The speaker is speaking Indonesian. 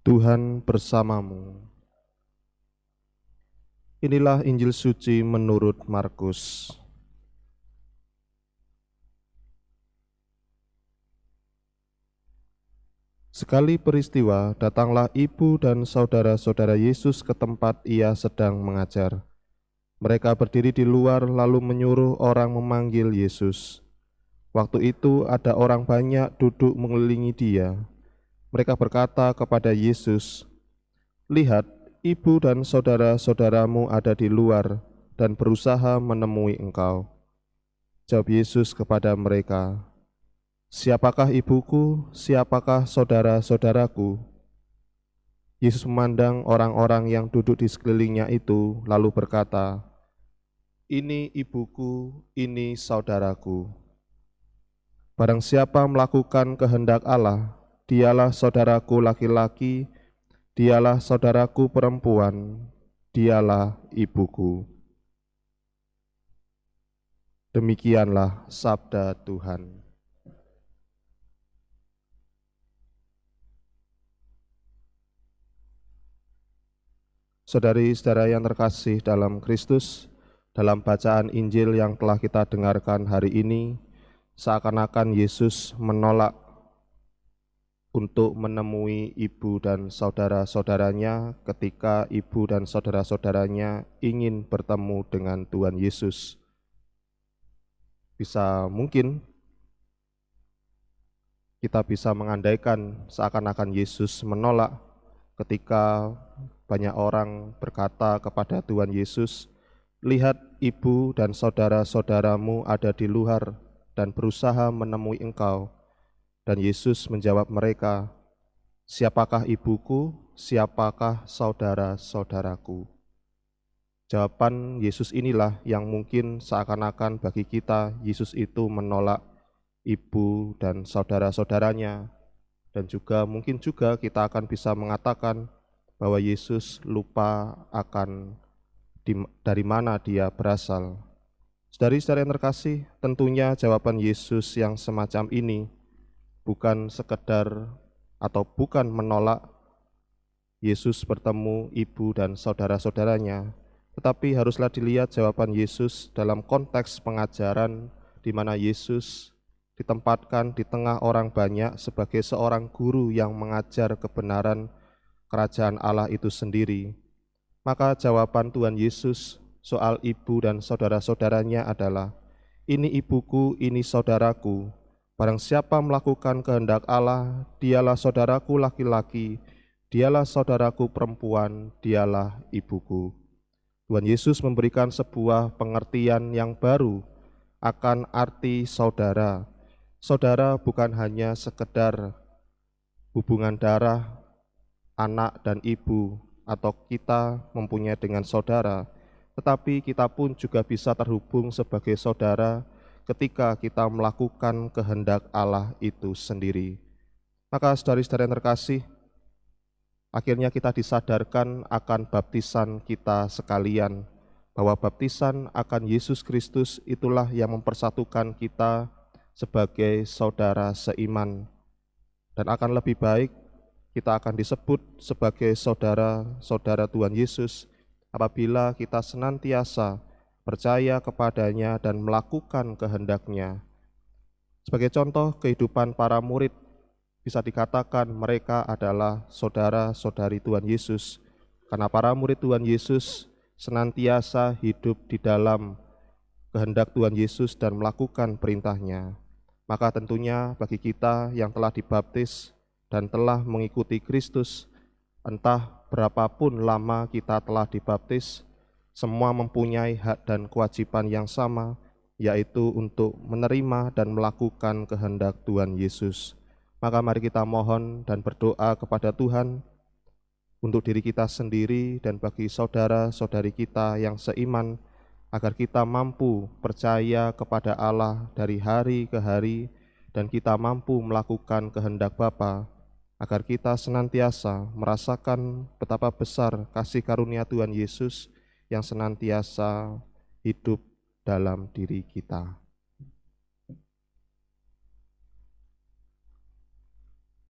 Tuhan bersamamu. Inilah Injil suci menurut Markus. Sekali peristiwa, datanglah ibu dan saudara-saudara Yesus ke tempat ia sedang mengajar. Mereka berdiri di luar lalu menyuruh orang memanggil Yesus. Waktu itu ada orang banyak duduk mengelilingi dia. Mereka berkata kepada Yesus, "Lihat, ibu dan saudara-saudaramu ada di luar dan berusaha menemui engkau." Jawab Yesus kepada mereka, "Siapakah ibuku, siapakah saudara-saudaraku?" Yesus memandang orang-orang yang duduk di sekelilingnya itu, lalu berkata, "Ini ibuku, ini saudaraku. Barang siapa melakukan kehendak Allah, dialah saudaraku laki-laki, dialah saudaraku perempuan, dialah ibuku." Demikianlah sabda Tuhan. Saudari-saudara yang terkasih dalam Kristus, dalam bacaan Injil yang telah kita dengarkan hari ini, seakan-akan Yesus menolak untuk menemui ibu dan saudara-saudaranya ketika ibu dan saudara-saudaranya ingin bertemu dengan Tuhan Yesus. Bisa mungkin kita bisa mengandaikan seakan-akan Yesus menolak ketika banyak orang berkata kepada Tuhan Yesus, "Lihat, ibu dan saudara-saudaramu ada di luar dan berusaha menemui engkau." Dan Yesus menjawab mereka, "Siapakah ibuku, siapakah saudara-saudaraku?" Jawaban Yesus inilah yang mungkin seakan-akan bagi kita Yesus itu menolak ibu dan saudara-saudaranya. Dan juga mungkin juga kita akan bisa mengatakan bahwa Yesus lupa akan dari mana dia berasal. Saudari-saudari yang terkasih, tentunya jawaban Yesus yang semacam ini bukan sekedar atau bukan menolak Yesus bertemu ibu dan saudara-saudaranya, tetapi haruslah dilihat jawaban Yesus dalam konteks pengajaran di mana Yesus ditempatkan di tengah orang banyak sebagai seorang guru yang mengajar kebenaran kerajaan Allah itu sendiri. Maka jawaban Tuhan Yesus soal ibu dan saudara-saudaranya adalah, "Ini ibuku, ini saudaraku. Barang siapa melakukan kehendak Allah, dialah saudaraku laki-laki, dialah saudaraku perempuan, dialah ibuku." Tuhan Yesus memberikan sebuah pengertian yang baru akan arti saudara. Saudara bukan hanya sekedar hubungan darah anak dan ibu atau kita mempunyai dengan saudara, tetapi kita pun juga bisa terhubung sebagai saudara ketika kita melakukan kehendak Allah itu sendiri. Maka saudari-saudari yang terkasih, akhirnya kita disadarkan akan baptisan kita sekalian, bahwa baptisan akan Yesus Kristus itulah yang mempersatukan kita sebagai saudara seiman. Dan akan lebih baik kita akan disebut sebagai saudara-saudara Tuhan Yesus apabila kita senantiasa percaya kepadanya dan melakukan kehendak-Nya. Sebagai contoh, kehidupan para murid bisa dikatakan mereka adalah saudara-saudari Tuhan Yesus, karena para murid Tuhan Yesus senantiasa hidup di dalam kehendak Tuhan Yesus dan melakukan perintah-Nya. Maka tentunya bagi kita yang telah dibaptis dan telah mengikuti Kristus, entah berapapun lama kita telah dibaptis, semua mempunyai hak dan kewajiban yang sama, yaitu untuk menerima dan melakukan kehendak Tuhan Yesus. Maka mari kita mohon dan berdoa kepada Tuhan untuk diri kita sendiri dan bagi saudara-saudari kita yang seiman, agar kita mampu percaya kepada Allah dari hari ke hari dan kita mampu melakukan kehendak Bapa, agar kita senantiasa merasakan betapa besar kasih karunia Tuhan Yesus yang senantiasa hidup dalam diri kita.